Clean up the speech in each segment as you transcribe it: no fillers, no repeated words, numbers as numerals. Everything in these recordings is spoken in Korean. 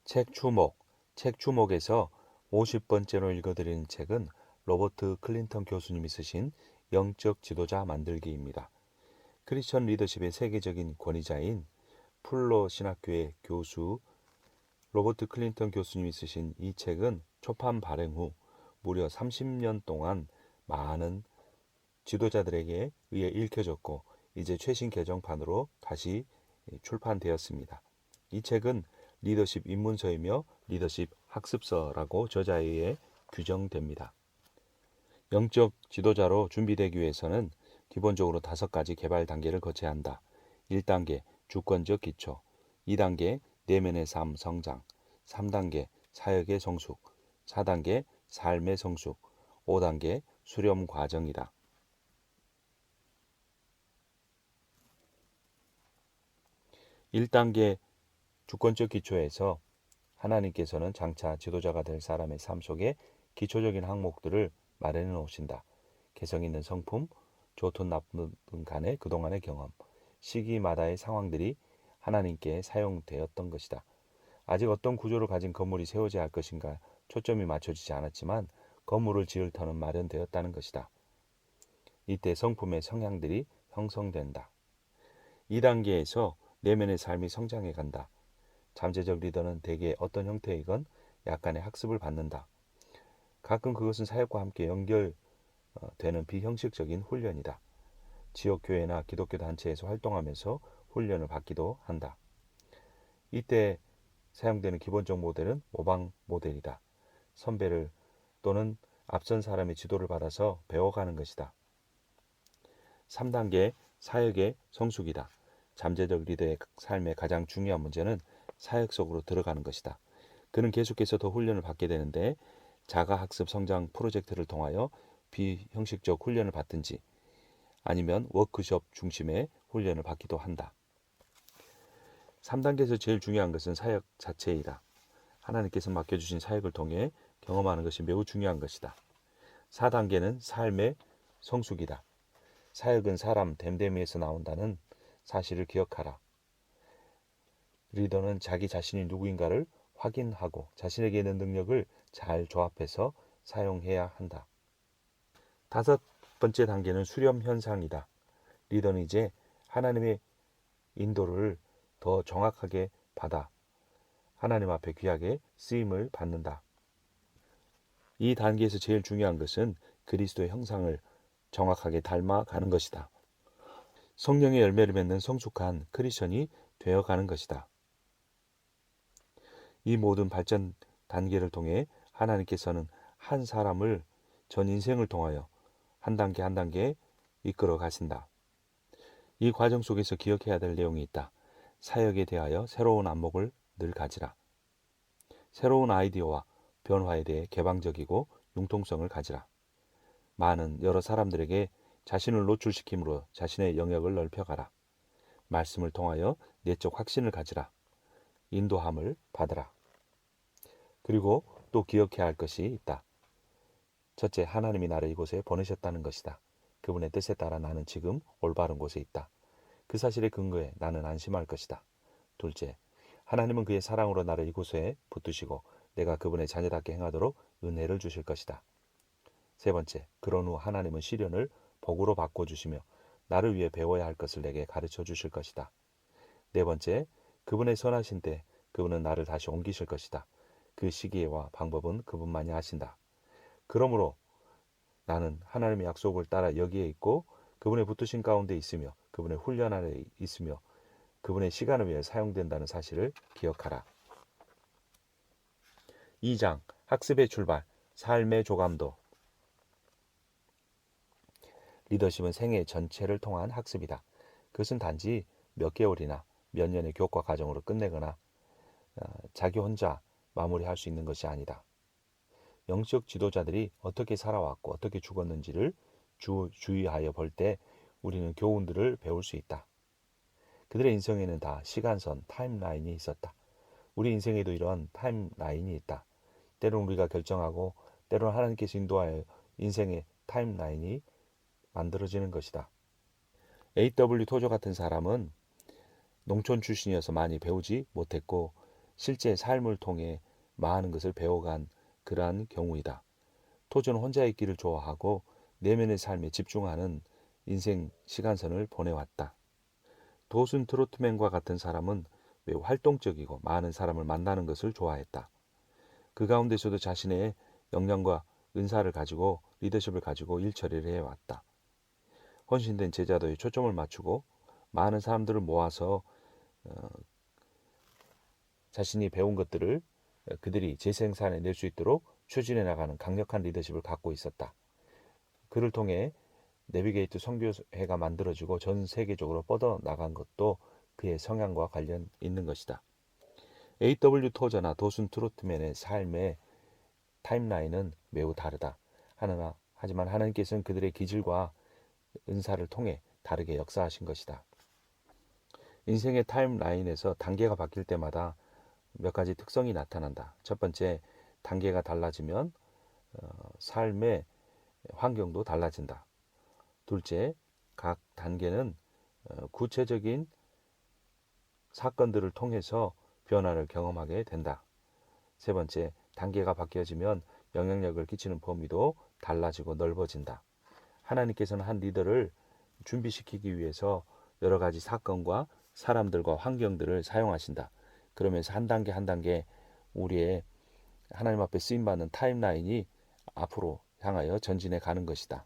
책 추목, 책 추목에서 50번째로 읽어드리는 책은 로버트 클린턴 교수님이 쓰신 영적 지도자 만들기입니다. 크리스천 리더십의 세계적인 권위자인 풀로 신학교의 교수 로버트 클린턴 교수님이 쓰신 이 책은 초판 발행 후 무려 30년 동안 많은 지도자들에게 의해 읽혀졌고 이제 최신 개정판으로 다시 출판되었습니다. 이 책은 리더십 입문서이며 리더십 학습서라고 저자에 의해 규정됩니다. 영적 지도자로 준비되기 위해서는 기본적으로 5가지 개발 단계를 거쳐야 한다. 1단계 주권적 기초, 2단계 내면의 삶 성장, 3단계 사역의 성숙, 4단계 삶의 성숙, 5단계 수렴 과정이다. 1단계 주권적 기초에서 하나님께서는 장차 지도자가 될 사람의 삶 속에 기초적인 항목들을 마련해 놓으신다. 개성 있는 성품, 좋든 나쁜 간의 그동안의 경험, 시기마다의 상황들이 하나님께 사용되었던 것이다. 아직 어떤 구조를 가진 건물이 세워져야 할 것인가 초점이 맞춰지지 않았지만 건물을 지을 터는 마련되었다는 것이다. 이때 성품의 성향들이 형성된다. 2단계에서 내면의 삶이 성장해 간다. 잠재적 리더는 대개 어떤 형태이건 약간의 학습을 받는다. 가끔 그것은 사역과 함께 연결되는 비형식적인 훈련이다. 지역교회나 기독교 단체에서 활동하면서 훈련을 받기도 한다. 이때 사용되는 기본적 모델은 모방 모델이다. 선배를 또는 앞선 사람의 지도를 받아서 배워가는 것이다. 3단계 사역의 성숙이다. 잠재적 리더의 삶의 가장 중요한 문제는 사역 속으로 들어가는 것이다. 그는 계속해서 더 훈련을 받게 되는데 자가학습 성장 프로젝트를 통하여 비형식적 훈련을 받든지 아니면 워크숍 중심의 훈련을 받기도 한다. 3단계에서 제일 중요한 것은 사역 자체이다. 하나님께서 맡겨주신 사역을 통해 경험하는 것이 매우 중요한 것이다. 4단계는 삶의 성숙이다. 사역은 사람 됨됨이에서 나온다는 사실을 기억하라. 리더는 자기 자신이 누구인가를 확인하고 자신에게 있는 능력을 잘 조합해서 사용해야 한다. 5번째 단계는 수렴 현상이다. 리더는 이제 하나님의 인도를 더 정확하게 받아 하나님 앞에 귀하게 쓰임을 받는다. 이 단계에서 제일 중요한 것은 그리스도의 형상을 정확하게 닮아가는 것이다. 성령의 열매를 맺는 성숙한 크리스천이 되어가는 것이다. 이 모든 발전 단계를 통해 하나님께서는 한 사람을 전 인생을 통하여 한 단계 한 단계 이끌어 가신다. 이 과정 속에서 기억해야 될 내용이 있다. 사역에 대하여 새로운 안목을 늘 가지라. 새로운 아이디어와 변화에 대해 개방적이고 융통성을 가지라. 많은 여러 사람들에게 자신을 노출시킴으로 자신의 영역을 넓혀가라. 말씀을 통하여 내적 확신을 가지라. 인도함을 받으라. 그리고 또 기억해야 할 것이 있다. 첫째, 하나님이 나를 이곳에 보내셨다는 것이다. 그분의 뜻에 따라 나는 지금 올바른 곳에 있다. 그 사실에 근거해 나는 안심할 것이다. 둘째, 하나님은 그의 사랑으로 나를 이곳에 붙드시고 내가 그분의 자녀답게 행하도록 은혜를 주실 것이다. 세 번째, 그런 후 하나님은 시련을 복으로 바꿔주시며 나를 위해 배워야 할 것을 내게 가르쳐 주실 것이다. 네 번째, 그분의 선하신 때 그분은 나를 다시 옮기실 것이다. 그 시기와 방법은 그분만이 아신다. 그러므로 나는 하나님의 약속을 따라 여기에 있고 그분의 붙으신 가운데 있으며 그분의 훈련 안에 있으며 그분의 시간을 위해 사용된다는 사실을 기억하라. 2장 학습의 출발, 삶의 조감도. 리더십은 생애 전체를 통한 학습이다. 그것은 단지 몇 개월이나 몇 년의 교과 과정으로 끝내거나 자기 혼자 마무리할 수 있는 것이 아니다. 영적 지도자들이 어떻게 살아왔고 어떻게 죽었는지를 주의하여 볼 때 우리는 교훈들을 배울 수 있다. 그들의 인생에는 다 시간선, 타임라인이 있었다. 우리 인생에도 이런 타임라인이 있다. 때로는 우리가 결정하고 때로는 하나님께서 인도하여 인생의 타임라인이 만들어지는 것이다. A.W. 토저 같은 사람은 농촌 출신이어서 많이 배우지 못했고 실제 삶을 통해 많은 것을 배워간 그러한 경우이다. 토저는 혼자 있기를 좋아하고 내면의 삶에 집중하는 인생 시간선을 보내왔다. 도슨 트로트맨과 같은 사람은 매우 활동적이고 많은 사람을 만나는 것을 좋아했다. 그 가운데서도 자신의 역량과 은사를 가지고 리더십을 가지고 일 처리를 해왔다. 헌신된 제자도에 초점을 맞추고 많은 사람들을 모아서 자신이 배운 것들을 그들이 재생산해 낼 수 있도록 추진해 나가는 강력한 리더십을 갖고 있었다. 그를 통해 내비게이트 선교회가 만들어지고 전 세계적으로 뻗어나간 것도 그의 성향과 관련 있는 것이다. A.W. 토저나 도슨 트로트맨의 삶의 타임라인은 매우 다르다. 하지만 하나님께서는 그들의 기질과 은사를 통해 다르게 역사하신 것이다. 인생의 타임라인에서 단계가 바뀔 때마다 몇 가지 특성이 나타난다. 첫 번째, 단계가 달라지면 삶의 환경도 달라진다. 둘째, 각 단계는 구체적인 사건들을 통해서 변화를 경험하게 된다. 세 번째, 단계가 바뀌어지면 영향력을 끼치는 범위도 달라지고 넓어진다. 하나님께서는 한 리더를 준비시키기 위해서 여러 가지 사건과 사람들과 환경들을 사용하신다. 그러면서 한 단계 한 단계 우리의 하나님 앞에 쓰임받는 타임라인이 앞으로 향하여 전진해 가는 것이다.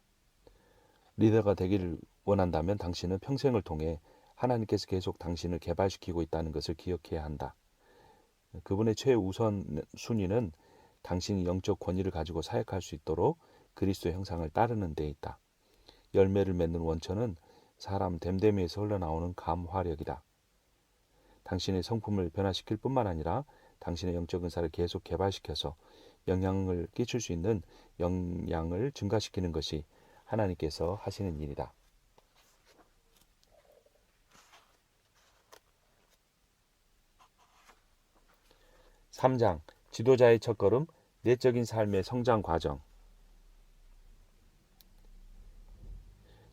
리더가 되기를 원한다면 당신은 평생을 통해 하나님께서 계속 당신을 개발시키고 있다는 것을 기억해야 한다. 그분의 최우선 순위는 당신이 영적 권위를 가지고 사역할 수 있도록 그리스도의 형상을 따르는 데 있다. 열매를 맺는 원천은 사람 됨됨이에서 흘러나오는 감화력이다. 당신의 성품을 변화시킬 뿐만 아니라 당신의 영적 은사를 계속 개발시켜서 영향을 끼칠 수 있는 영향을 증가시키는 것이 하나님께서 하시는 일이다. (3장) 지도자의 첫걸음, 내적인 삶의 성장 과정.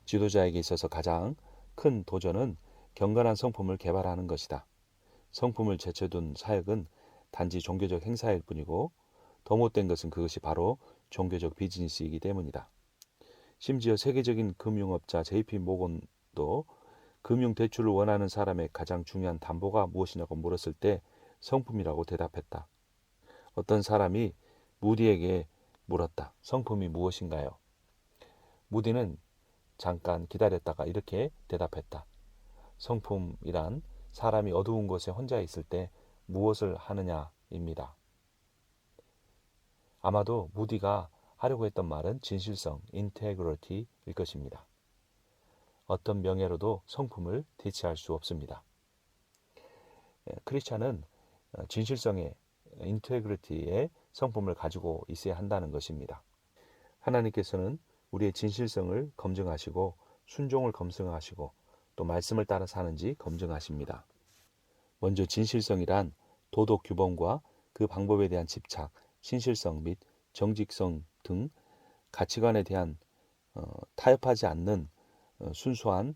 지도자에게 있어서 가장 큰 도전은 경건한 성품을 개발하는 것이다. 성품을 제쳐둔 사역은 단지 종교적 행사일 뿐이고 더 못된 것은 그것이 바로 종교적 비즈니스이기 때문이다. 심지어 세계적인 금융업자 JP 모건도 금융대출을 원하는 사람의 가장 중요한 담보가 무엇이냐고 물었을 때 성품이라고 대답했다. 어떤 사람이 무디에게 물었다. 성품이 무엇인가요? 무디는 잠깐 기다렸다가 이렇게 대답했다. 성품이란 사람이 어두운 곳에 혼자 있을 때 무엇을 하느냐입니다. 아마도 무디가 하려고 했던 말은 진실성, 인테그리티일 것입니다. 어떤 명예로도 성품을 대체할 수 없습니다. 크리스찬은 진실성의 인테그리티의 성품을 가지고 있어야 한다는 것입니다. 하나님께서는 우리의 진실성을 검증하시고 순종을 검증하시고 또 말씀을 따라 사는지 검증하십니다. 먼저 진실성이란 도덕 규범과 그 방법에 대한 집착, 신실성 및 정직성 등 가치관에 대한 타협하지 않는 순수한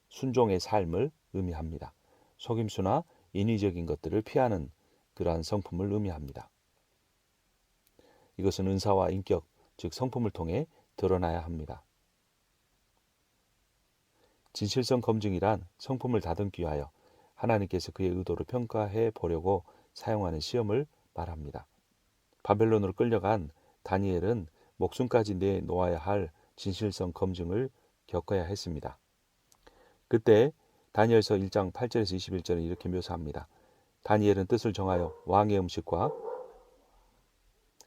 순종의 삶을 의미합니다. 속임수나 인위적인 것들을 피하는 그러한 성품을 의미합니다. 이것은 은사와 인격, 즉 성품을 통해 드러나야 합니다. 진실성 검증이란 성품을 다듬기 위하여 하나님께서 그의 의도를 평가해 보려고 사용하는 시험을 말합니다. 바벨론으로 끌려간 다니엘은 목숨까지 내놓아야 할 진실성 검증을 겪어야 했습니다. 그때 다니엘서 1장 8절에서 21절은 이렇게 묘사합니다. 다니엘은 뜻을 정하여 왕의 음식과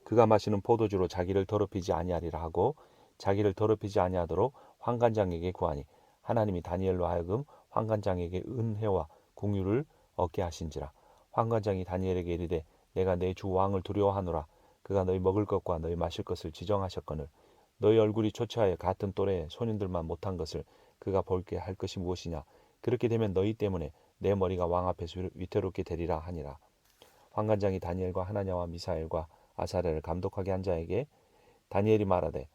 그가 마시는 포도주로 자기를 더럽히지 아니하리라 하고 자기를 더럽히지 아니하도록 환관장에게 구하니 하나님이 다니엘로 하여금 환관장에게 은혜와 공유를 얻게 하신지라. 환관장이 다니엘에게 이르되 내가 내 주 왕을 두려워하노라. 그가 너희 먹을 것과 너희 마실 것을 지정하셨거늘 너희 얼굴이 초췌하여 같은 또래의 소년들만 못한 것을 그가 볼게 할 것이 무엇이냐. 그렇게 되면 너희 때문에 내 머리가 왕 앞에서 위태롭게 되리라 하니라. 환관장이 다니엘과 하나냐와 미사엘과 아사랴를 감독하게 한 자에게 다니엘이 말하되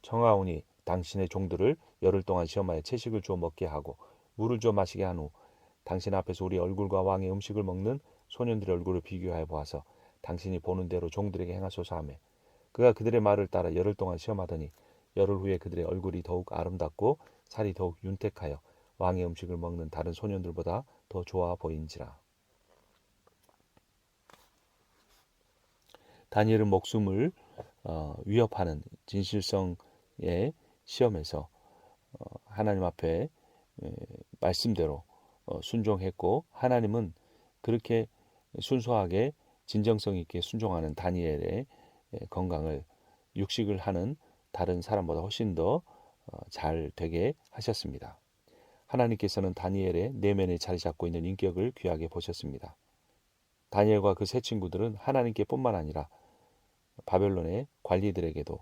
청하오니 당신의 종들을 열흘 동안 시험하여 채식을 주어 먹게 하고 물을 주어 마시게 한 후 당신 앞에서 우리 얼굴과 왕의 음식을 먹는 소년들의 얼굴을 비교하여 보아서 당신이 보는 대로 종들에게 행하소서 하며 그가 그들의 말을 따라 열흘 동안 시험하더니 열흘 후에 그들의 얼굴이 더욱 아름답고 살이 더욱 윤택하여 왕의 음식을 먹는 다른 소년들보다 더 좋아 보인지라. 다니엘은 목숨을 위협하는 진실성의 시험에서 하나님 앞에 말씀대로 순종했고 하나님은 그렇게 순수하게 진정성 있게 순종하는 다니엘의 건강을 육식을 하는 다른 사람보다 훨씬 더 잘 되게 하셨습니다. 하나님께서는 다니엘의 내면에 자리 잡고 있는 인격을 귀하게 보셨습니다. 다니엘과 그 세 친구들은 하나님께 뿐만 아니라 바벨론의 관리들에게도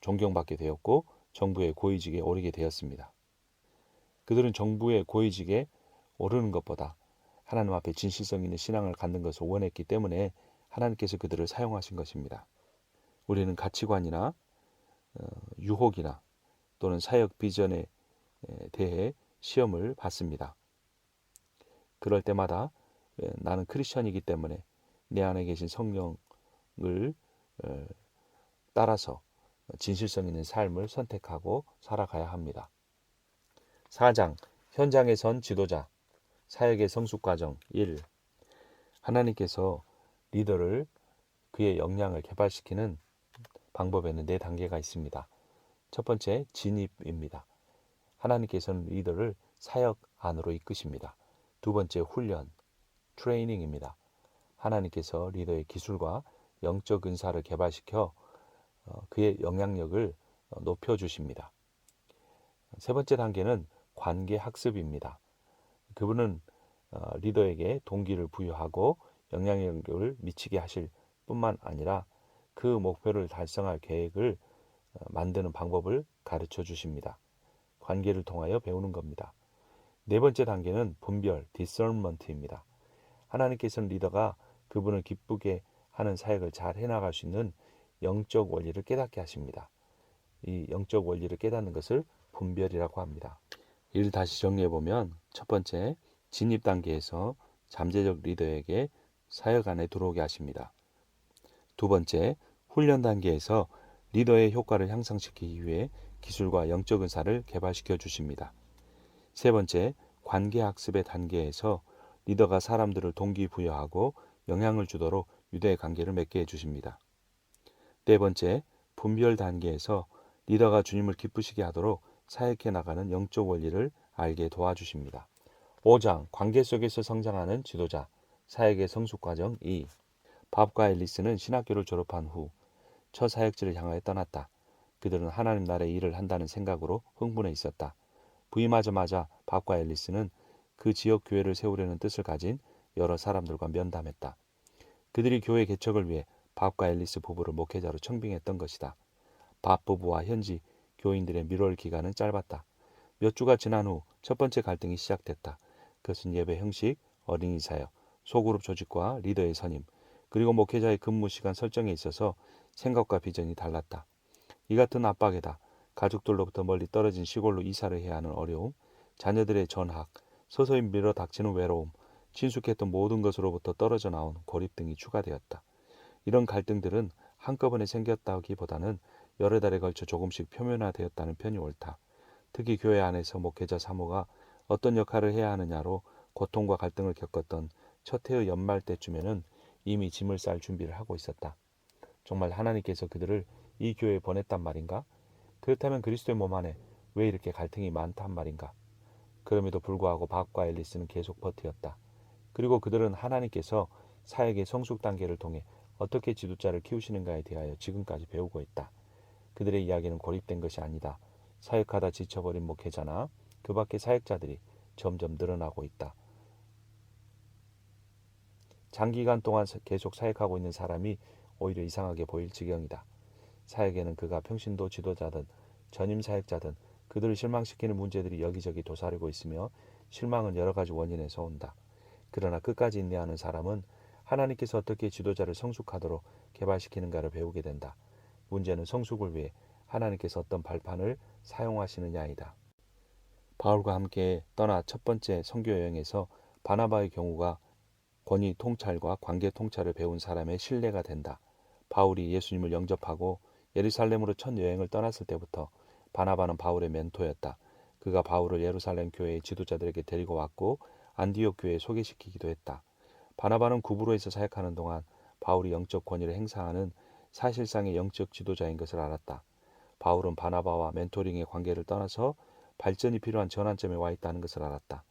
존경받게 되었고 정부의 고위직에 오르게 되었습니다. 그들은 정부의 고위직에 오르는 것보다 하나님 앞에 진실성 있는 신앙을 갖는 것을 원했기 때문에 하나님께서 그들을 사용하신 것입니다. 우리는 가치관이나 유혹이나 또는 사역 비전에 대해 시험을 받습니다. 그럴 때마다 나는 크리스천이기 때문에 내 안에 계신 성령을 따라서 진실성 있는 삶을 선택하고 살아가야 합니다. 4장 현장에 선 지도자 사역의 성숙 과정 1. 하나님께서 리더를 그의 역량을 개발시키는 방법에는 4단계가 있습니다. 첫 번째 진입입니다. 하나님께서는 리더를 사역 안으로 이끄십니다. 두 번째 훈련 트레이닝입니다. 하나님께서 리더의 기술과 영적 은사를 개발시켜 그의 영향력을 높여주십니다. 세 번째 단계는 관계 학습입니다. 그분은 리더에게 동기를 부여하고 영향력을 미치게 하실 뿐만 아니라 그 목표를 달성할 계획을 만드는 방법을 가르쳐 주십니다. 관계를 통하여 배우는 겁니다. 네 번째 단계는 분별, discernment입니다. 하나님께서는 리더가 그분을 기쁘게 하는 사역을 잘 해나갈 수 있는 영적 원리를 깨닫게 하십니다. 이 영적 원리를 깨닫는 것을 분별이라고 합니다. 이를 다시 정리해보면 첫 번째, 진입 단계에서 잠재적 리더에게 사역 안에 들어오게 하십니다. 두 번째, 훈련 단계에서 리더의 효과를 향상시키기 위해 기술과 영적 은사를 개발시켜 주십니다. 세 번째, 관계 학습의 단계에서 리더가 사람들을 동기부여하고 영향을 주도록 유대의 관계를 맺게 해주십니다. 네 번째, 분별 단계에서 리더가 주님을 기쁘시게 하도록 사역해 나가는 영적 원리를 알게 도와주십니다. 5장, 관계 속에서 성장하는 지도자, 사역의 성숙 과정 2. 밥과 앨리스는 신학교를 졸업한 후 첫 사역지를 향하여 떠났다. 그들은 하나님 나라의 일을 한다는 생각으로 흥분해 있었다. 부임하자마자 밥과 앨리스는 그 지역 교회를 세우려는 뜻을 가진 여러 사람들과 면담했다. 그들이 교회 개척을 위해 밥과 앨리스 부부를 목회자로 청빙했던 것이다. 밥 부부와 현지 교인들의 밀월 기간은 짧았다. 몇 주가 지난 후 첫 번째 갈등이 시작됐다. 그것은 예배 형식, 어린이 사역, 소그룹 조직과 리더의 선임, 그리고 목회자의 근무 시간 설정에 있어서 생각과 비전이 달랐다. 이 같은 압박에다 가족들로부터 멀리 떨어진 시골로 이사를 해야 하는 어려움, 자녀들의 전학, 서서히 밀어 닥치는 외로움, 친숙했던 모든 것으로부터 떨어져 나온 고립 등이 추가되었다. 이런 갈등들은 한꺼번에 생겼다기보다는 여러 달에 걸쳐 조금씩 표면화되었다는 편이 옳다. 특히 교회 안에서 목회자 사모가 어떤 역할을 해야 하느냐로 고통과 갈등을 겪었던 첫 해의 연말 때쯤에는 이미 짐을 쌀 준비를 하고 있었다. 정말 하나님께서 그들을 이 교회에 보냈단 말인가? 그렇다면 그리스도의 몸 안에 왜 이렇게 갈등이 많단 말인가? 그럼에도 불구하고 밥과 앨리스는 계속 버티었다. 그리고 그들은 하나님께서 사역의 성숙 단계를 통해 어떻게 지도자를 키우시는가에 대하여 지금까지 배우고 있다. 그들의 이야기는 고립된 것이 아니다. 사역하다 지쳐버린 목회자나 그 밖의 사역자들이 점점 늘어나고 있다. 장기간 동안 계속 사역하고 있는 사람이 오히려 이상하게 보일 지경이다. 사역에는 그가 평신도 지도자든 전임 사역자든 그들을 실망시키는 문제들이 여기저기 도사리고 있으며 실망은 여러 가지 원인에서 온다. 그러나 끝까지 인내하는 사람은 하나님께서 어떻게 지도자를 성숙하도록 개발시키는가를 배우게 된다. 문제는 성숙을 위해 하나님께서 어떤 발판을 사용하시느냐이다. 바울과 함께 떠나 첫 번째 선교 여행에서 바나바의 경우가 권위 통찰과 관계 통찰을 배운 사람의 신뢰가 된다. 바울이 예수님을 영접하고 예루살렘으로 첫 여행을 떠났을 때부터 바나바는 바울의 멘토였다. 그가 바울을 예루살렘 교회의 지도자들에게 데리고 왔고 안디옥 교회에 소개시키기도 했다. 바나바는 구브로에서 사역하는 동안 바울이 영적 권위를 행사하는 사실상의 영적 지도자인 것을 알았다. 바울은 바나바와 멘토링의 관계를 떠나서 발전이 필요한 전환점에 와 있다는 것을 알았다.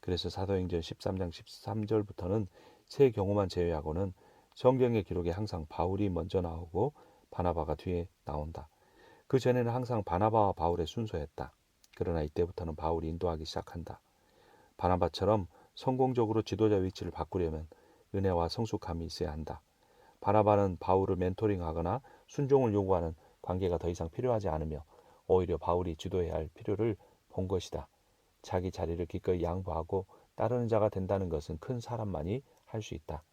그래서 사도행전 13장 13절부터는 세 경우만 제외하고는 성경의 기록에 항상 바울이 먼저 나오고 바나바가 뒤에 나온다. 그 전에는 항상 바나바와 바울의 순서였다. 그러나 이때부터는 바울이 인도하기 시작한다. 바나바처럼 성공적으로 지도자 위치를 바꾸려면 은혜와 성숙함이 있어야 한다. 바나바는 바울을 멘토링하거나 순종을 요구하는 관계가 더 이상 필요하지 않으며 오히려 바울이 지도해야 할 필요를 본 것이다. 자기 자리를 기꺼이 양보하고 따르는 자가 된다는 것은 큰 사람만이 할 수 있다.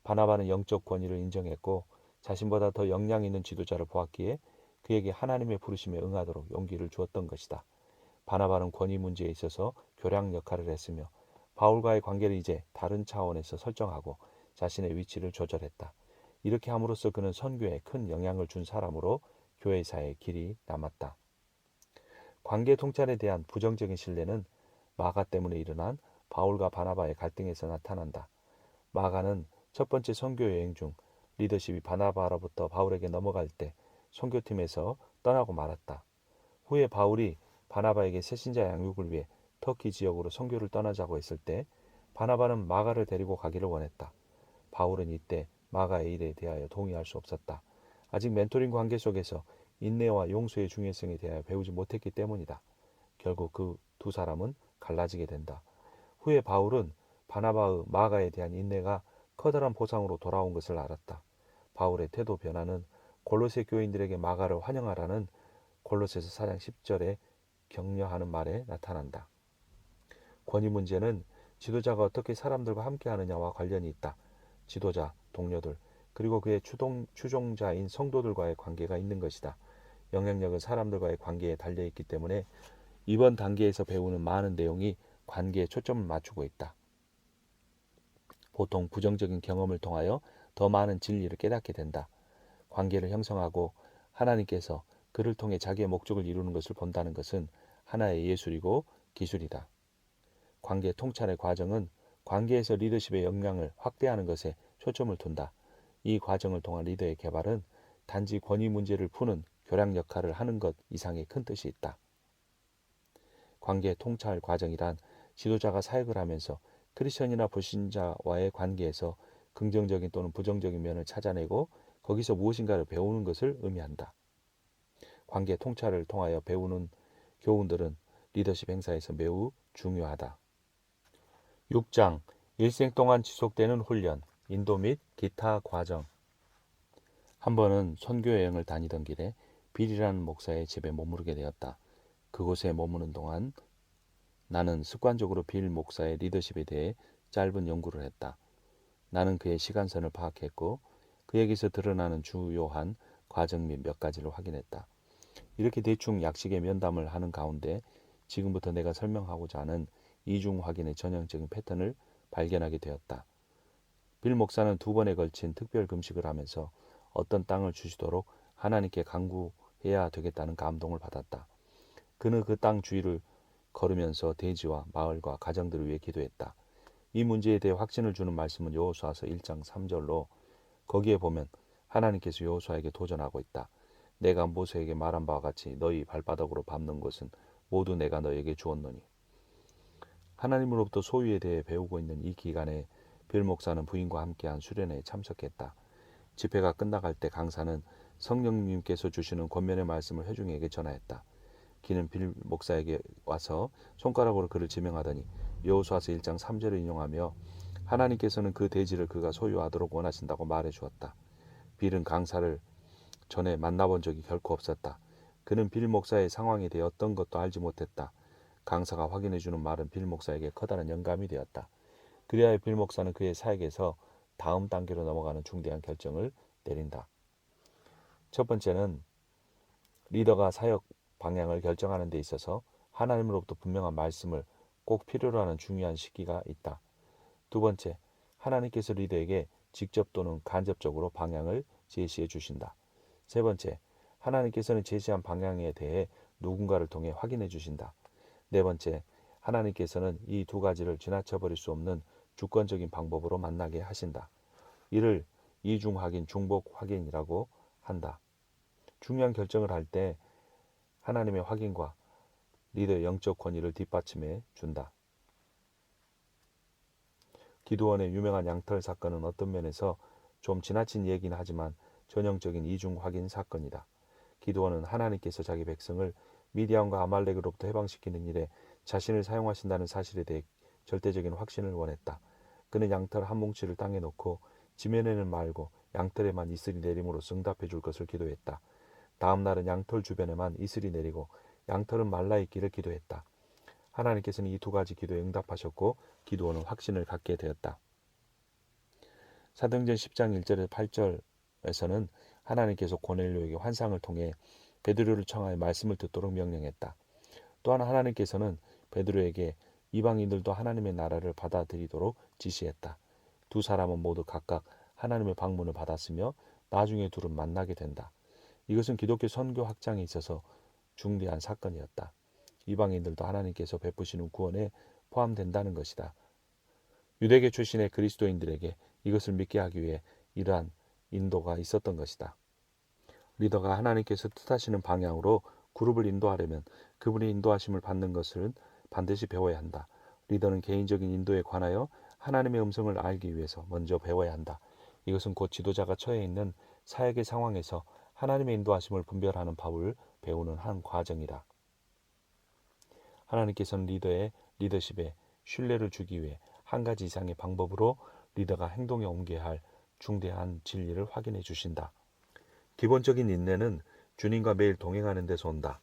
바나바는 영적 권위를 인정했고 자신보다 더 역량 있는 지도자를 보았기에 그에게 하나님의 부르심에 응하도록 용기를 주었던 것이다. 바나바는 권위 문제에 있어서 교량 역할을 했으며 바울과의 관계를 이제 다른 차원에서 설정하고 자신의 위치를 조절했다. 이렇게 함으로써 그는 선교에 큰 영향을 준 사람으로 교회사에 길이 남았다. 관계 통찰에 대한 부정적인 신뢰는 마가 때문에 일어난 바울과 바나바의 갈등에서 나타난다. 마가는 첫 번째 선교 여행 중 리더십이 바나바로부터 바울에게 넘어갈 때 선교팀에서 떠나고 말았다. 후에 바울이 바나바에게 새신자 양육을 위해 터키 지역으로 선교를 떠나자고 했을 때 바나바는 마가를 데리고 가기를 원했다. 바울은 이때 마가의 일에 대하여 동의할 수 없었다. 아직 멘토링 관계 속에서 인내와 용서의 중요성에 대하여 배우지 못했기 때문이다. 결국 그 두 사람은 갈라지게 된다. 후에 바울은 바나바의 마가에 대한 인내가 커다란 보상으로 돌아온 것을 알았다. 바울의 태도 변화는 골로새 교인들에게 마가를 환영하라는 골로새서 4장 10절에 격려하는 말에 나타난다. 권위 문제는 지도자가 어떻게 사람들과 함께하느냐와 관련이 있다. 지도자, 동료들, 그리고 그의 추종자인 성도들과의 관계가 있는 것이다. 영향력은 사람들과의 관계에 달려있기 때문에 이번 단계에서 배우는 많은 내용이 관계에 초점을 맞추고 있다. 보통 부정적인 경험을 통하여 더 많은 진리를 깨닫게 된다. 관계를 형성하고 하나님께서 그를 통해 자기의 목적을 이루는 것을 본다는 것은 하나의 예술이고 기술이다. 관계 통찰의 과정은 관계에서 리더십의 역량을 확대하는 것에 초점을 둔다. 이 과정을 통한 리더의 개발은 단지 권위 문제를 푸는 교량 역할을 하는 것 이상의 큰 뜻이 있다. 관계 통찰 과정이란 지도자가 사역을 하면서 크리스천이나 불신자와의 관계에서 긍정적인 또는 부정적인 면을 찾아내고 거기서 무엇인가를 배우는 것을 의미한다. 관계 통찰을 통하여 배우는 교훈들은 리더십 행사에서 매우 중요하다. 6장 일생 동안 지속되는 훈련, 인도 및 기타 과정. 한 번은 선교 여행을 다니던 길에 빌이라는 목사의 집에 머무르게 되었다. 그곳에 머무는 동안 나는 습관적으로 빌 목사의 리더십에 대해 짧은 연구를 했다. 나는 그의 시간선을 파악했고 그에게서 드러나는 주요한 과정 및 몇 가지를 확인했다. 이렇게 대충 약식의 면담을 하는 가운데 지금부터 내가 설명하고자 하는 이중 확인의 전형적인 패턴을 발견하게 되었다. 빌 목사는 2번에 걸친 특별 금식을 하면서 어떤 땅을 주시도록 하나님께 간구해야 되겠다는 감동을 받았다. 그는 그 땅 주위를 걸으면서 대지와 마을과 가정들을 위해 기도했다. 이 문제에 대해 확신을 주는 말씀은 여호수아서 1장 3절로 거기에 보면 하나님께서 여호수아에게 도전하고 있다. 내가 모세에게 말한 바와 같이 너희 발바닥으로 밟는 것은 모두 내가 너에게 주었노니. 하나님으로부터 소유에 대해 배우고 있는 이 기간에 빌 목사는 부인과 함께한 수련회에 참석했다. 집회가 끝나갈 때 강사는 성령님께서 주시는 권면의 말씀을 회중에게 전하였다. 그는 빌 목사에게 와서 손가락으로 그를 지명하더니 여호수아서 1장 3절을 인용하며 하나님께서는 그 대지를 그가 소유하도록 원하신다고 말해 주었다. 빌은 강사를 전에 만나본 적이 결코 없었다. 그는 빌 목사의 상황에 대해 어떤 것도 알지 못했다. 강사가 확인해 주는 말은 빌 목사에게 커다란 영감이 되었다. 그리하여 빌 목사는 그의 사역에서 다음 단계로 넘어가는 중대한 결정을 내린다. 첫 번째는 리더가 사역 방향을 결정하는 데 있어서 하나님으로부터 분명한 말씀을 꼭 필요로 하는 중요한 시기가 있다. 두 번째, 하나님께서 리더에게 직접 또는 간접적으로 방향을 제시해 주신다. 세 번째, 하나님께서는 제시한 방향에 대해 누군가를 통해 확인해 주신다. 네 번째, 하나님께서는 이 두 가지를 지나쳐 버릴 수 없는 주권적인 방법으로 만나게 하신다. 이를 이중 확인, 중복 확인이라고 한다. 중요한 결정을 할 때 하나님의 확인과 리더의 영적 권위를 뒷받침해 준다. 기드온의 유명한 양털 사건은 어떤 면에서 좀 지나친 얘기는 하지만 전형적인 이중 확인 사건이다. 기드온은 하나님께서 자기 백성을 미디안과 아말렉으로부터 해방시키는 일에 자신을 사용하신다는 사실에 대해 절대적인 확신을 원했다. 그는 양털 한 뭉치를 땅에 놓고 지면에는 말고 양털에만 이슬이 내림으로써 응답해 줄 것을 기도했다. 다음 날은 양털 주변에만 이슬이 내리고 양털은 말라있기를 기도했다. 하나님께서는 이 두 가지 기도에 응답하셨고 기드온은 확신을 갖게 되었다. 사도행전 10장 1절에서 8절에서는 하나님께서 고넬료에게 환상을 통해 베드로를 청하여 말씀을 듣도록 명령했다. 또한 하나님께서는 베드로에게 이방인들도 하나님의 나라를 받아들이도록 지시했다. 두 사람은 모두 각각 하나님의 방문을 받았으며 나중에 둘은 만나게 된다. 이것은 기독교 선교 확장에 있어서 중대한 사건이었다. 이방인들도 하나님께서 베푸시는 구원에 포함된다는 것이다. 유대계 출신의 그리스도인들에게 이것을 믿게 하기 위해 이러한 인도가 있었던 것이다. 리더가 하나님께서 뜻하시는 방향으로 그룹을 인도하려면 그분의 인도하심을 받는 것을 반드시 배워야 한다. 리더는 개인적인 인도에 관하여 하나님의 음성을 알기 위해서 먼저 배워야 한다. 이것은 곧 지도자가 처해 있는 사역의 상황에서 하나님의 인도하심을 분별하는 법을 배우는 한 과정이다. 하나님께서는 리더의 리더십에 신뢰를 주기 위해 한 가지 이상의 방법으로 리더가 행동에 옮겨야 할 중대한 진리를 확인해 주신다. 기본적인 인내는 주님과 매일 동행하는 데서 온다.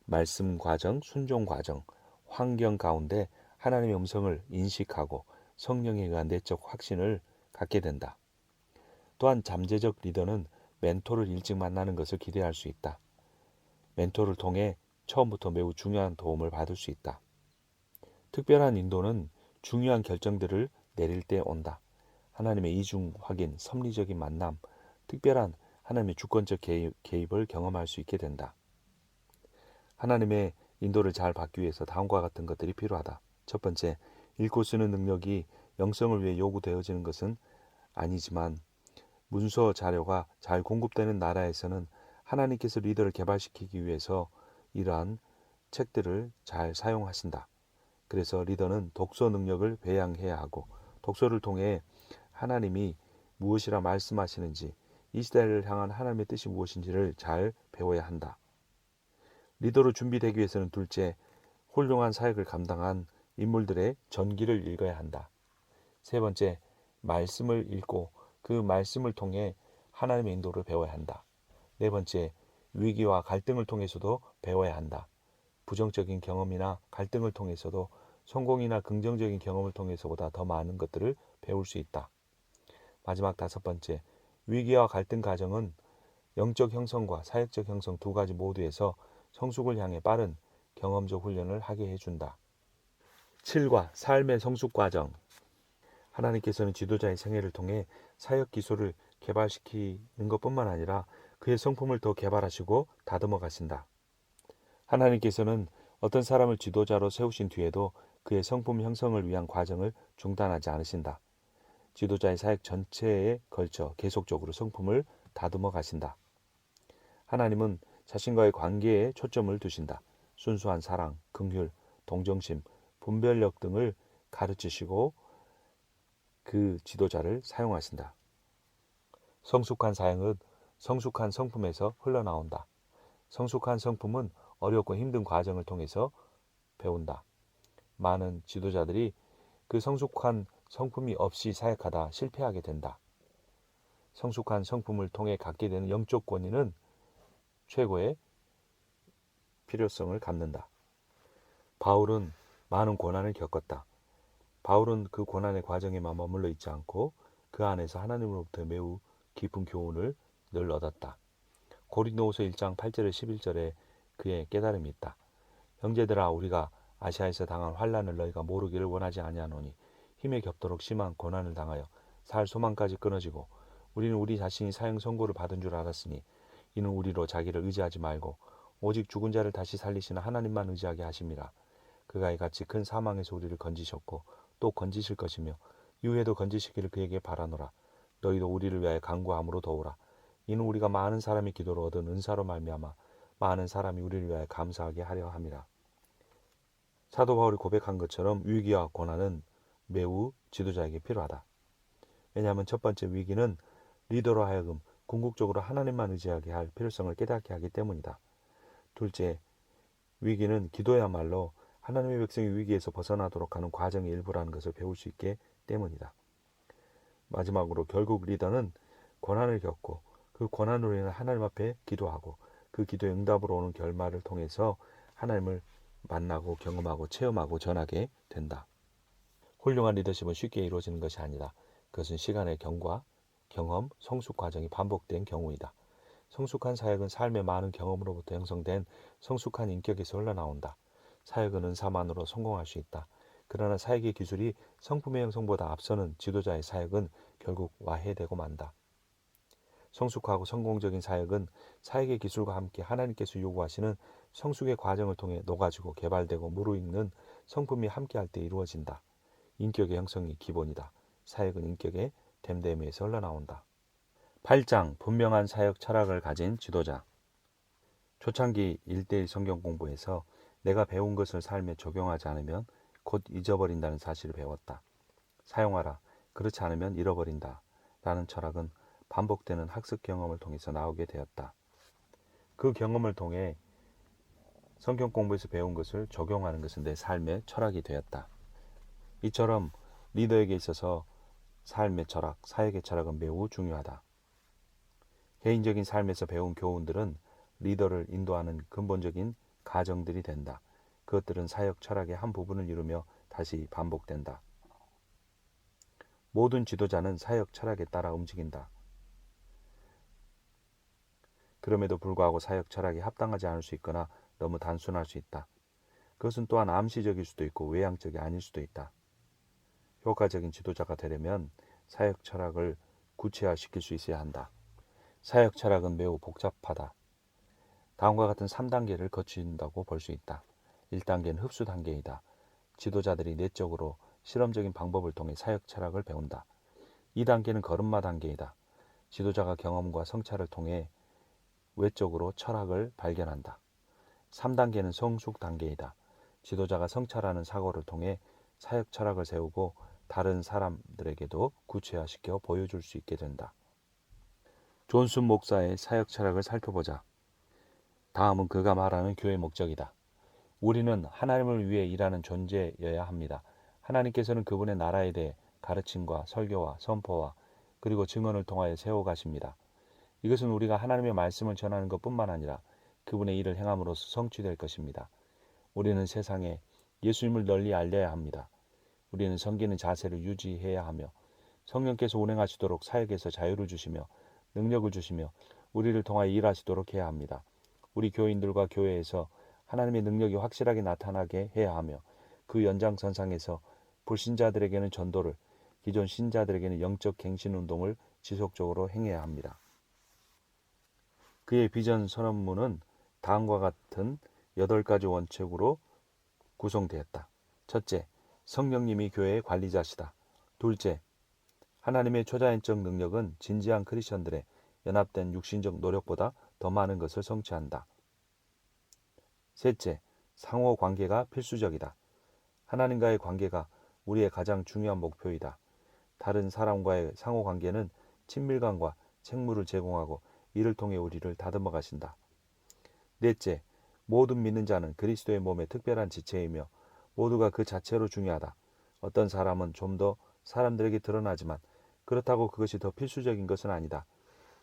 말씀 과정, 순종 과정, 환경 가운데 하나님의 음성을 인식하고 성령에 의한 내적 확신을 갖게 된다. 또한 잠재적 리더는 멘토를 일찍 만나는 것을 기대할 수 있다. 멘토를 통해 처음부터 매우 중요한 도움을 받을 수 있다. 특별한 인도는 중요한 결정들을 내릴 때 온다. 하나님의 이중 확인, 섭리적인 만남, 특별한 하나님의 주권적 개입을 경험할 수 있게 된다. 하나님의 인도를 잘 받기 위해서 다음과 같은 것들이 필요하다. 첫 번째, 읽고 쓰는 능력이 영성을 위해 요구되어지는 것은 아니지만 문서 자료가 잘 공급되는 나라에서는 하나님께서 리더를 개발시키기 위해서 이러한 책들을 잘 사용하신다. 그래서 리더는 독서 능력을 배양해야 하고 독서를 통해 하나님이 무엇이라 말씀하시는지 이 시대를 향한 하나님의 뜻이 무엇인지를 잘 배워야 한다. 리더로 준비되기 위해서는 둘째, 훌륭한 사역을 감당한 인물들의 전기를 읽어야 한다. 세 번째, 말씀을 읽고 그 말씀을 통해 하나님의 인도를 배워야 한다. 네 번째, 위기와 갈등을 통해서도 배워야 한다. 부정적인 경험이나 갈등을 통해서도 성공이나 긍정적인 경험을 통해서보다 더 많은 것들을 배울 수 있다. 마지막 다섯 번째, 위기와 갈등 과정은 영적 형성과 사역적 형성 두 가지 모두에서 성숙을 향해 빠른 경험적 훈련을 하게 해준다. 7과 삶의 성숙 과정. 하나님께서는 지도자의 생애를 통해 사역 기술을 개발시키는 것뿐만 아니라 그의 성품을 더 개발하시고 다듬어 가신다. 하나님께서는 어떤 사람을 지도자로 세우신 뒤에도 그의 성품 형성을 위한 과정을 중단하지 않으신다. 지도자의 사역 전체에 걸쳐 계속적으로 성품을 다듬어 가신다. 하나님은 자신과의 관계에 초점을 두신다. 순수한 사랑, 긍휼, 동정심, 분별력 등을 가르치시고 그 지도자를 사용하신다. 성숙한 사역은 성숙한 성품에서 흘러나온다. 성숙한 성품은 어렵고 힘든 과정을 통해서 배운다. 많은 지도자들이 그 성숙한 성품이 없이 사역하다 실패하게 된다. 성숙한 성품을 통해 갖게 되는 영적 권위는 최고의 필요성을 갖는다. 바울은 많은 고난을 겪었다. 바울은 그 고난의 과정에만 머물러 있지 않고 그 안에서 하나님으로부터 매우 깊은 교훈을 늘 얻었다. 고린도후서 1장 8절에 11절에 그의 깨달음이 있다. 형제들아, 우리가 아시아에서 당한 환난을 너희가 모르기를 원하지 아니하노니 힘에 겹도록 심한 고난을 당하여 살 소망까지 끊어지고 우리는 우리 자신이 사형 선고를 받은 줄 알았으니 이는 우리로 자기를 의지하지 말고 오직 죽은 자를 다시 살리시는 하나님만 의지하게 하심이라. 그가 이같이 큰 사망에서 우리를 건지셨고 또 건지실 것이며 이후에도 건지시기를 그에게 바라노라. 너희도 우리를 위하여 간구함으로 도우라. 이는 우리가 많은 사람의 기도로 얻은 은사로 말미암아 많은 사람이 우리를 위하여 감사하게 하려 함이라. 사도 바울이 고백한 것처럼 위기와 고난은 매우 지도자에게 필요하다. 왜냐하면 첫 번째 위기는 리더로 하여금 궁극적으로 하나님만 의지하게 할 필요성을 깨닫게 하기 때문이다. 둘째, 위기는 기도야말로 하나님의 백성이 위기에서 벗어나도록 하는 과정의 일부라는 것을 배울 수 있기 때문이다. 마지막으로 결국 리더는 고난을 겪고 그 고난으로 인해 하나님 앞에 기도하고 그 기도의 응답으로 오는 결말을 통해서 하나님을 만나고 경험하고 체험하고 전하게 된다. 훌륭한 리더십은 쉽게 이루어지는 것이 아니다. 그것은 시간의 경과, 경험, 성숙 과정이 반복된 경우이다. 성숙한 사역은 삶의 많은 경험으로부터 형성된 성숙한 인격에서 흘러나온다. 사역은 은사만으로 성공할 수 있다. 그러나 사역의 기술이 성품의 형성보다 앞서는 지도자의 사역은 결국 와해되고 만다. 성숙하고 성공적인 사역은 사역의 기술과 함께 하나님께서 요구하시는 성숙의 과정을 통해 녹아지고 개발되고 무르익는 성품이 함께할 때 이루어진다. 인격의 형성이 기본이다. 사역은 인격의 됨됨이에서 흘러나온다. 8장 분명한 사역 철학을 가진 지도자. 초창기 1:1 성경 공부에서 내가 배운 것을 삶에 적용하지 않으면 곧 잊어버린다는 사실을 배웠다. 사용하라. 그렇지 않으면 잃어버린다. 라는 철학은 반복되는 학습 경험을 통해서 나오게 되었다. 그 경험을 통해 성경 공부에서 배운 것을 적용하는 것은 내 삶의 철학이 되었다. 이처럼 리더에게 있어서 삶의 철학, 사역의 철학은 매우 중요하다. 개인적인 삶에서 배운 교훈들은 리더를 인도하는 근본적인 가정들이 된다. 그것들은 사역 철학의 한 부분을 이루며 다시 반복된다. 모든 지도자는 사역 철학에 따라 움직인다. 그럼에도 불구하고 사역 철학이 합당하지 않을 수 있거나 너무 단순할 수 있다. 그것은 또한 암시적일 수도 있고 외향적이 아닐 수도 있다. 효과적인 지도자가 되려면 사역 철학을 구체화시킬 수 있어야 한다. 사역 철학은 매우 복잡하다. 다음과 같은 3단계를 거친다고 볼 수 있다. 1단계는 흡수 단계이다. 지도자들이 내적으로 실험적인 방법을 통해 사역 철학을 배운다. 2단계는 걸음마 단계이다. 지도자가 경험과 성찰을 통해 외적으로 철학을 발견한다. 3단계는 성숙 단계이다. 지도자가 성찰하는 사고를 통해 사역 철학을 세우고 다른 사람들에게도 구체화시켜 보여줄 수 있게 된다. 존슨 목사의 사역 철학을 살펴보자. 다음은 그가 말하는 교회 목적이다. 우리는 하나님을 위해 일하는 존재여야 합니다. 하나님께서는 그분의 나라에 대해 가르침과 설교와 선포와 그리고 증언을 통하여 세워가십니다. 이것은 우리가 하나님의 말씀을 전하는 것뿐만 아니라 그분의 일을 행함으로써 성취될 것입니다. 우리는 세상에 예수님을 널리 알려야 합니다. 우리는 섬기는 자세를 유지해야 하며 성령께서 운행하시도록 사역에서 자유를 주시며 능력을 주시며 우리를 통하여 일하시도록 해야 합니다. 우리 교인들과 교회에서 하나님의 능력이 확실하게 나타나게 해야 하며 그 연장선상에서 불신자들에게는 전도를, 기존 신자들에게는 영적 갱신 운동을 지속적으로 행해야 합니다. 그의 비전 선언문은 다음과 같은 8가지 원칙으로 구성되었다. 첫째, 성령님이 교회의 관리자시다. 둘째, 하나님의 초자연적 능력은 진지한 크리스천들의 연합된 육신적 노력보다 더 많은 것을 성취한다. 셋째, 상호 관계가 필수적이다. 하나님과의 관계가 우리의 가장 중요한 목표이다. 다른 사람과의 상호 관계는 친밀감과 책무를 제공하고 이를 통해 우리를 다듬어 가신다. 넷째, 모든 믿는 자는 그리스도의 몸의 특별한 지체이며 모두가 그 자체로 중요하다. 어떤 사람은 좀 더 사람들에게 드러나지만 그렇다고 그것이 더 필수적인 것은 아니다.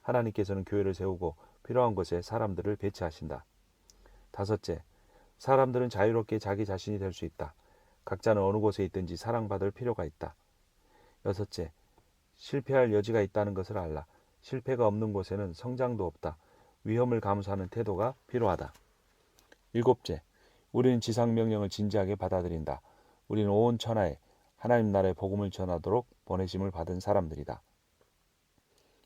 하나님께서는 교회를 세우고 필요한 곳에 사람들을 배치하신다. 다섯째, 사람들은 자유롭게 자기 자신이 될 수 있다. 각자는 어느 곳에 있든지 사랑받을 필요가 있다. 여섯째, 실패할 여지가 있다는 것을 알라. 실패가 없는 곳에는 성장도 없다. 위험을 감수하는 태도가 필요하다. 일곱째, 우리는 지상 명령을 진지하게 받아들인다. 우리는 온 천하에 하나님 나라의 복음을 전하도록 보내심을 받은 사람들이다.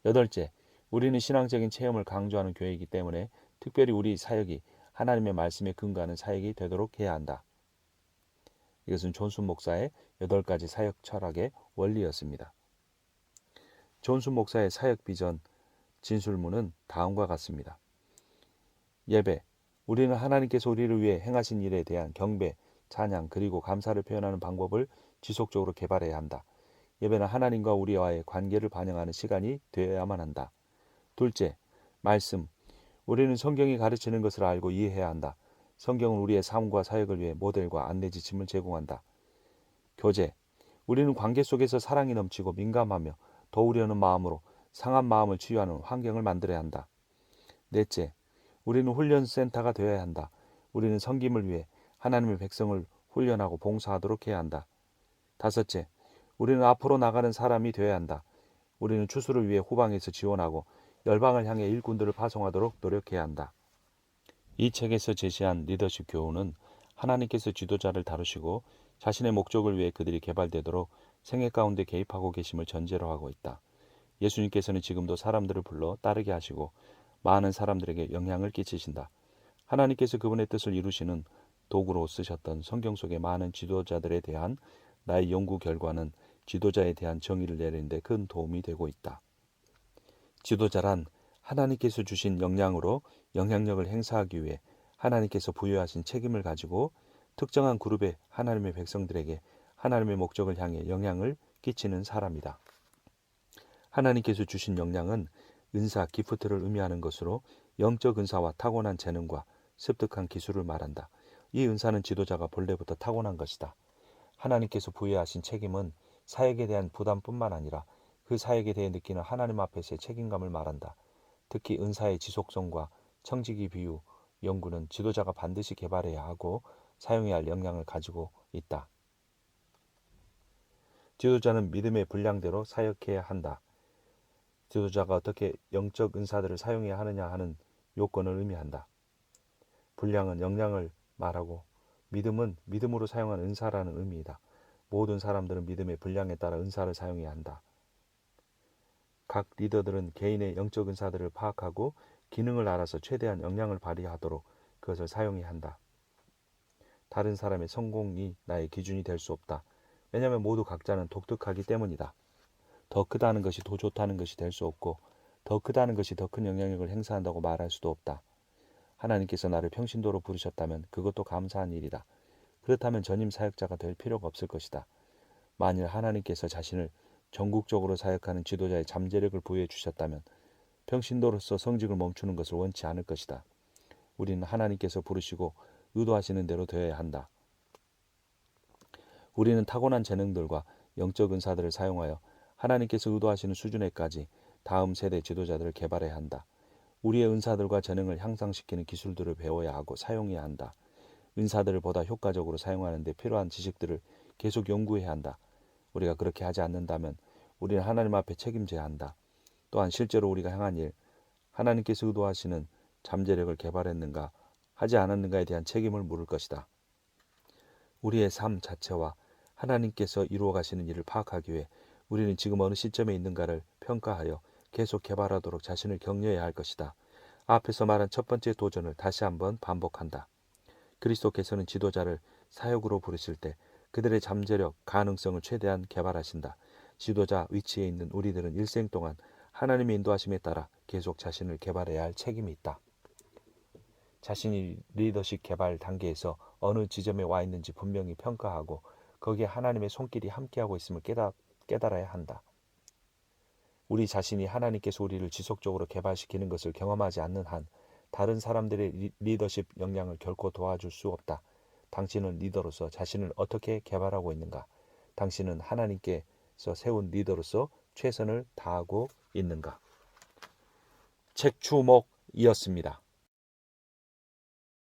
여덟째, 우리는 신앙적인 체험을 강조하는 교회이기 때문에 특별히 우리 사역이 하나님의 말씀에 근거하는 사역이 되도록 해야 한다. 이것은 존슨 목사의 8가지 사역 철학의 원리였습니다. 존슨 목사의 사역 비전 진술문은 다음과 같습니다. 예배, 우리는 하나님께서 우리를 위해 행하신 일에 대한 경배, 찬양 그리고 감사를 표현하는 방법을 지속적으로 개발해야 한다. 예배는 하나님과 우리와의 관계를 반영하는 시간이 되어야만 한다. 둘째, 말씀, 우리는 성경이 가르치는 것을 알고 이해해야 한다. 성경은 우리의 삶과 사역을 위해 모델과 안내 지침을 제공한다. 교제, 우리는 관계 속에서 사랑이 넘치고 민감하며 도우려는 마음으로 상한 마음을 치유하는 환경을 만들어야 한다. 넷째, 우리는 훈련센터가 되어야 한다. 우리는 섬김을 위해 하나님의 백성을 훈련하고 봉사하도록 해야 한다. 다섯째, 우리는 앞으로 나가는 사람이 되어야 한다. 우리는 추수를 위해 후방에서 지원하고 열방을 향해 일꾼들을 파송하도록 노력해야 한다. 이 책에서 제시한 리더십 교훈은 하나님께서 지도자를 다루시고 자신의 목적을 위해 그들이 개발되도록 생애 가운데 개입하고 계심을 전제로 하고 있다. 예수님께서는 지금도 사람들을 불러 따르게 하시고 많은 사람들에게 영향을 끼치신다. 하나님께서 그분의 뜻을 이루시는 도구로 쓰셨던 성경 속의 많은 지도자들에 대한 나의 연구 결과는 지도자에 대한 정의를 내리는 데 큰 도움이 되고 있다. 지도자란 하나님께서 주신 역량으로 영향력을 행사하기 위해 하나님께서 부여하신 책임을 가지고 특정한 그룹의 하나님의 백성들에게 하나님의 목적을 향해 영향을 끼치는 사람이다. 하나님께서 주신 역량은 은사, 기프트를 의미하는 것으로 영적 은사와 타고난 재능과 습득한 기술을 말한다. 이 은사는 지도자가 본래부터 타고난 것이다. 하나님께서 부여하신 책임은 사역에 대한 부담뿐만 아니라 그 사역에 대해 느끼는 하나님 앞에서의 책임감을 말한다. 특히 은사의 지속성과 청지기 비유 연구는 지도자가 반드시 개발해야 하고 사용해야 할 역량을 가지고 있다. 지도자는 믿음의 분량대로 사역해야 한다. 지도자가 어떻게 영적 은사들을 사용해야 하느냐 하는 요건을 의미한다. 분량은 역량을 말하고 믿음은 믿음으로 사용한 은사라는 의미이다. 모든 사람들은 믿음의 분량에 따라 은사를 사용해야 한다. 각 리더들은 개인의 영적 은사들을 파악하고 기능을 알아서 최대한 역량을 발휘하도록 그것을 사용해야 한다. 다른 사람의 성공이 나의 기준이 될 수 없다. 왜냐하면 모두 각자는 독특하기 때문이다. 더 크다는 것이 더 좋다는 것이 될 수 없고 더 크다는 것이 더 큰 영향력을 행사한다고 말할 수도 없다. 하나님께서 나를 평신도로 부르셨다면 그것도 감사한 일이다. 그렇다면 전임 사역자가 될 필요가 없을 것이다. 만일 하나님께서 자신을 전국적으로 사역하는 지도자의 잠재력을 부여해 주셨다면 평신도로서 성직을 멈추는 것을 원치 않을 것이다. 우리는 하나님께서 부르시고 의도하시는 대로 되어야 한다. 우리는 타고난 재능들과 영적 은사들을 사용하여 하나님께서 의도하시는 수준에까지 다음 세대 지도자들을 개발해야 한다. 우리의 은사들과 재능을 향상시키는 기술들을 배워야 하고 사용해야 한다. 은사들을 보다 효과적으로 사용하는 데 필요한 지식들을 계속 연구해야 한다. 우리가 그렇게 하지 않는다면 우리는 하나님 앞에 책임져야 한다. 또한 실제로 우리가 행한 일, 하나님께서 의도하시는 잠재력을 개발했는가 하지 않았는가에 대한 책임을 물을 것이다. 우리의 삶 자체와 하나님께서 이루어 가시는 일을 파악하기 위해 우리는 지금 어느 시점에 있는가를 평가하여 계속 개발하도록 자신을 격려해야 할 것이다. 앞에서 말한 첫 번째 도전을 다시 한번 반복한다. 그리스도께서는 지도자를 사역으로 부르실 때 그들의 잠재력, 가능성을 최대한 개발하신다. 지도자 위치에 있는 우리들은 일생 동안 하나님의 인도하심에 따라 계속 자신을 개발해야 할 책임이 있다. 자신이 리더십 개발 단계에서 어느 지점에 와 있는지 분명히 평가하고 거기에 하나님의 손길이 함께하고 있음을 깨달아야 한다. 우리 자신이 하나님께서 우리를 지속적으로 개발시키는 것을 경험하지 않는 한 다른 사람들의 리더십 역량을 결코 도와줄 수 없다. 당신은 리더로서 자신을 어떻게 개발하고 있는가? 당신은 하나님께서 세운 리더로서 최선을 다하고 있는가? 책 추목이었습니다.